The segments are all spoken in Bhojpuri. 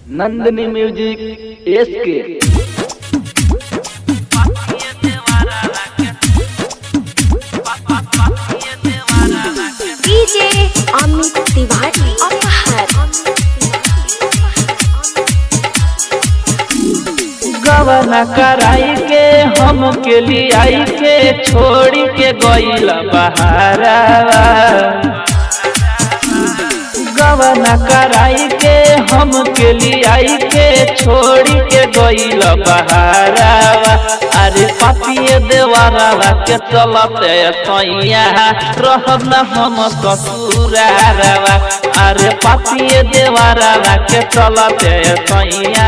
Nandini music SK. DJ Amit Tiwari अपहर। गवना कराई के हम के लिए आई के छोड़ी के गईल बहारावा। गवना कराई के हम के लिए आई के छोड़ी के गईल बहारावा। अरे पापिए देवरवा के चलते सैया रहब न हम ससुरारवा। अरे पापिए देवरवा के चलते सैया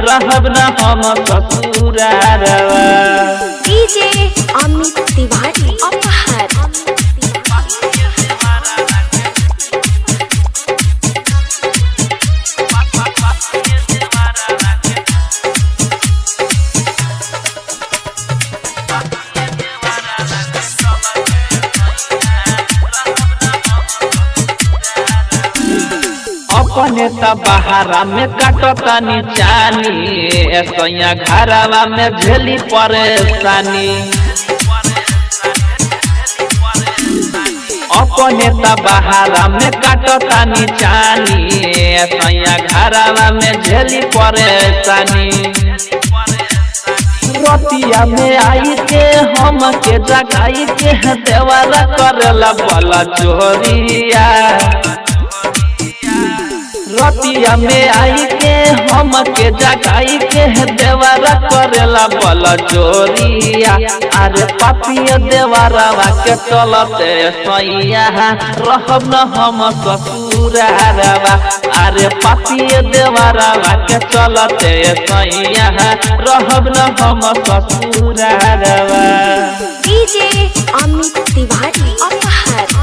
रहब न हम ससुरारवा। डीजे अमित तिवारी अपहर। अपने बहारा में काटतानी चानी सैया घरवा में झेली परेशानी। अपने बहारा में काटतानी चानी सैया घरवा में झेली परेशानी। रतिया में आई के हम के जगाई के देवरा करेला बला चोरिया। रतिया में आई के हम के जगाई के देवरा करेला बल चोरिया। अरे पापिया देवरवा के चलते सैया रहब न हम ससुरारवा। अरे पापिया देवरवा के चलते सैया रहब न हम ससुरारवा। डीजे अमित तिवारी अपहर।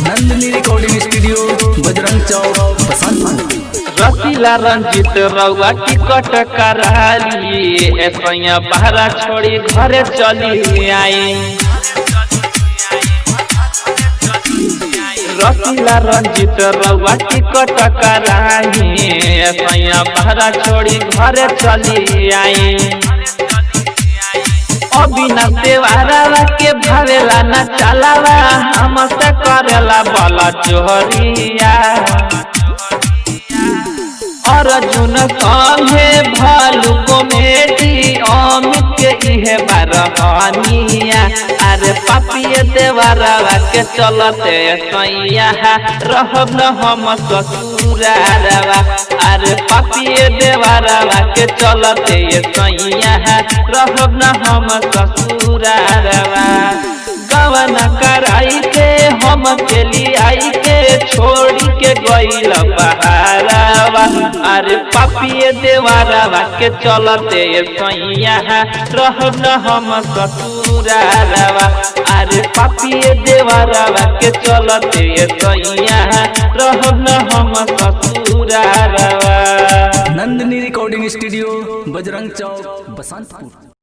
नंदिनी रिकॉर्डिंग स्टूडियो बजरंग चौक बसंत। रसीला रंजित रउआ टिकट कराली सैया बहरा छोड़ी घरे चली आई। रसीला रंजित रउआ टिकट कराई सैया बहरा छोड़ी घरे चली आई। अबिना देवरवा के भावेला न चलावा हमसे करेला बला चोरिया। अर्जुन संगे भालू कॉमेडी अमित के इहे बारहनिया। अरे पापिए देवरवा के चलते सैया रहब न हम ससुरारवा। अरे पापिए देवरवा के चलते सैया रहब न हम ससुरारवा। गवना कराई के हम के लिए आई के छोड़ी के गईल बहारावा। अरे पापिए देवरवा के चलते सैया रहब न हम ससुरारवा। अरे पापिए देवरवा के चलते सैया रहब न हम ससुरारवा। Nandini recording studio Bajrang Chowk Basantpur.